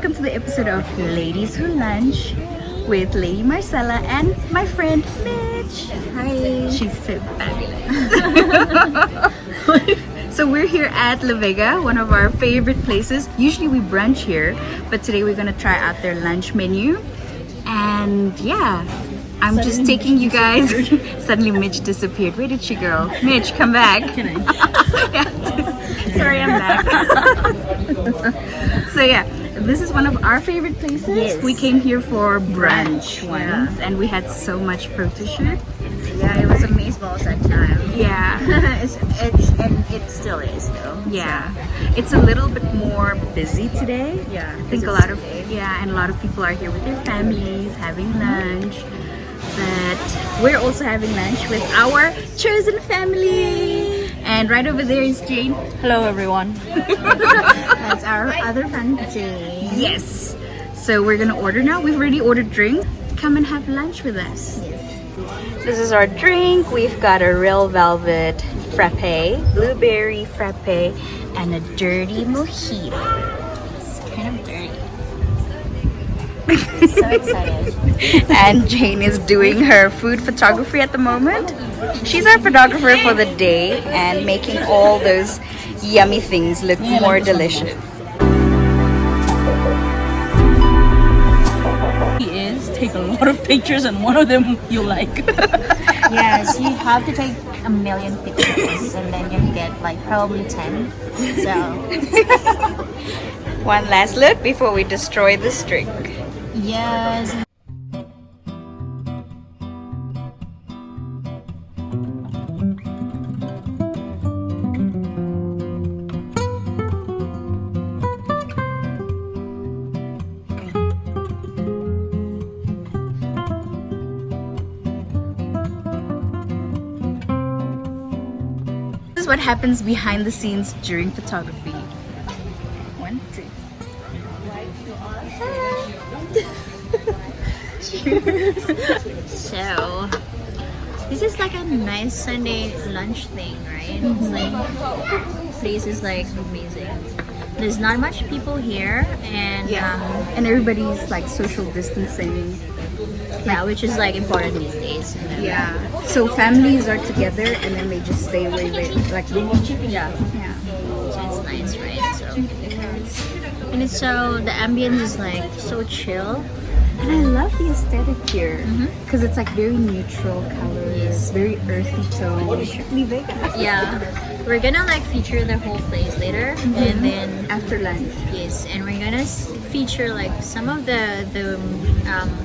welcome to the episode of Ladies Who Lunch with Lady Marcella and my friend Mitch. Hi. She's so fabulous. So we're here at Livega, one of our favorite places. Usually we brunch here, but today we're gonna try out their lunch menu. And yeah, I'm just taking you guys. Suddenly Mitch disappeared. Where did she go? Mitch, come back. Sorry, I'm back. So yeah, this is one of our favorite places. Yes. We came here for brunch once, and we had so much photo shoot. Yeah, it was amazeballs that time. Yeah. And it still is though. Yeah, it's a little bit more busy today. Yeah, I think a lot of and a lot of people are here with their families having lunch. But we're also having lunch with our chosen family. And right over there is Jane. Hello everyone. That's our other friend Jane. Yes. So we're gonna order now. We've already ordered drink. Come and have lunch with us. Yes. This is our drink. We've got a real velvet frappe, blueberry frappe, and a dirty mojito. It's kind of dirty. So excited. And Jane is doing her food photography at the moment. She's our photographer for the day and making all those yummy things look more delicious. Take a lot of pictures and one of them you like. Yes, you have to take a million pictures and then you get like probably 10. So One last look before we destroy this drink. yes. This is what happens behind the scenes during photography. 1, 2. So this is like a nice Sunday lunch thing, right? It's like place is like amazing. There's not much people here, and And everybody's like social distancing. yeah, which is like important these days. Yeah. So families are together and then they just stay away like Yeah. yeah. So it's nice, right? So and it's so the ambience is like so chill. And I love the aesthetic here because it's like very neutral colors, Yes. very earthy tones. Livega. Yeah, we're gonna like feature the whole place later, and then After lunch. yes, and we're gonna feature like some of the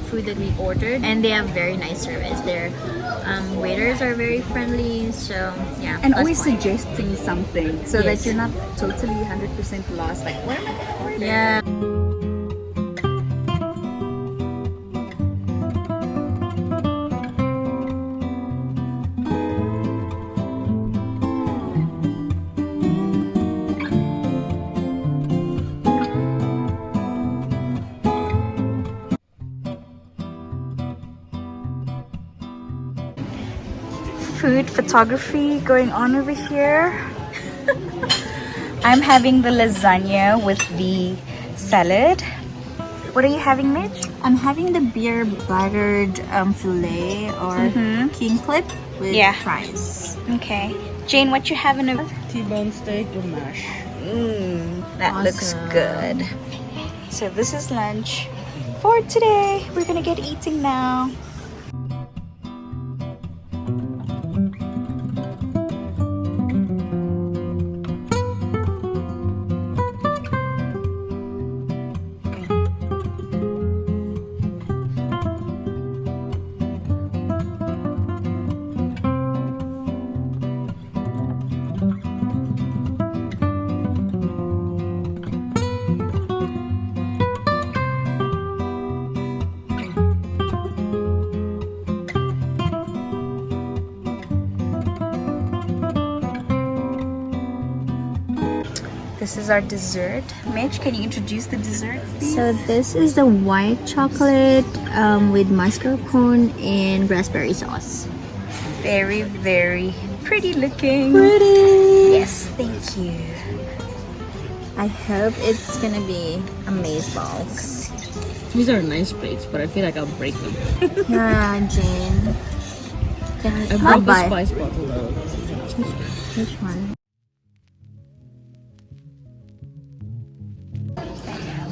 food that we ordered, and they have very nice service. Their waiters are very friendly, so yeah. And that's always why. suggesting something so Yes. that you're not totally 100% lost. Like, what am I gonna order? Yeah. Food photography going on over here. I'm having the lasagna with the salad. What are you having, Mitch? I'm having the beer buttered fillet or king clip with fries. Okay. Jane, what you having? T-bone steak with mash. That looks Awesome. good. So this is lunch for today. We're gonna get eating now. This is our dessert. Mitch, can you introduce the dessert, please? So this is the white chocolate with mascarpone and raspberry sauce. Very, very pretty looking. Pretty. Yes, thank you. I hope it's gonna be amazeballs. These are nice plates, but I feel like I'll break them. Yeah, Jane. Can I you broke the buy? spice bottle though. Which one?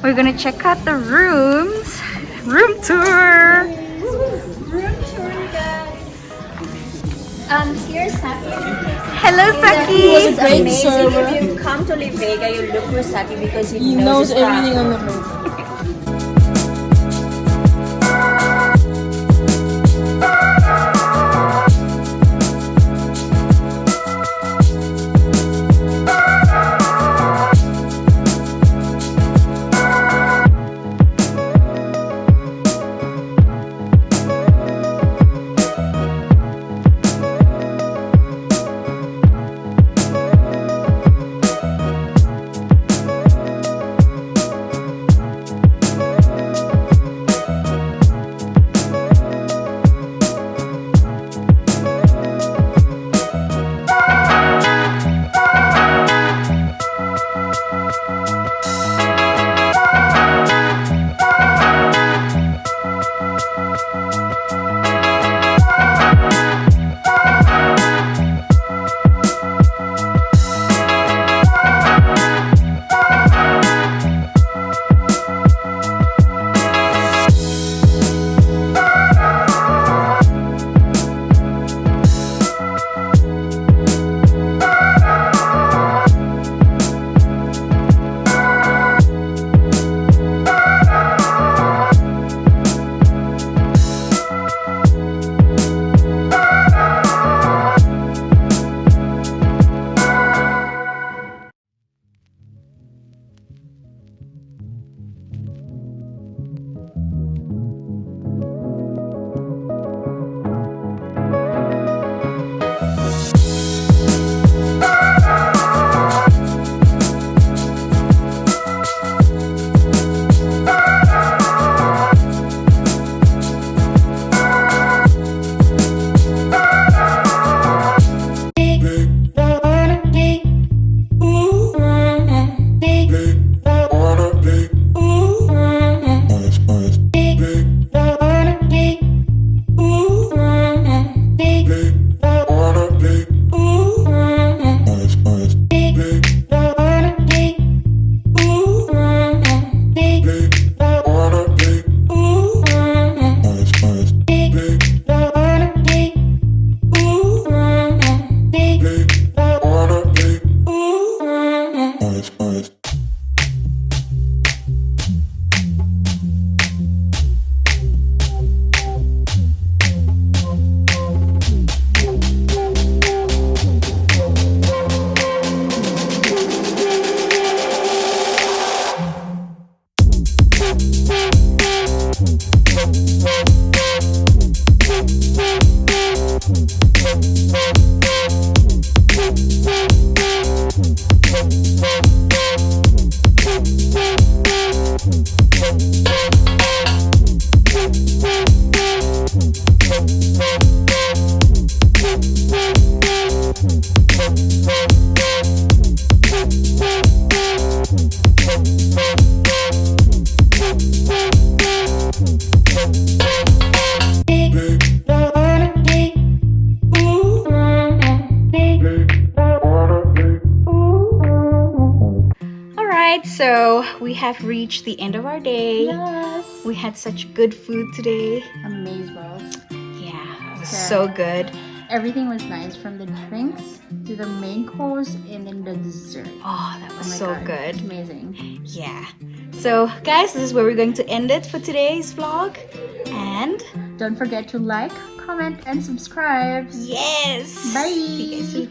We're gonna check out the rooms. Room tour. Here's Saki. Hello, Saki. He was a great server. If you come to Livega, you look for Saki because He knows everything on the road. So we have reached the end of our day. Yes. We had such good food today. Amazeballs. Yeah, it was so good. Everything was nice from the drinks to the main course and then the dessert. Oh, that was my so God, good. Amazing. Yeah. So guys, this is where we're going to end it for today's vlog. And Don't forget to like, comment, and subscribe. yes. Bye. See you guys soon.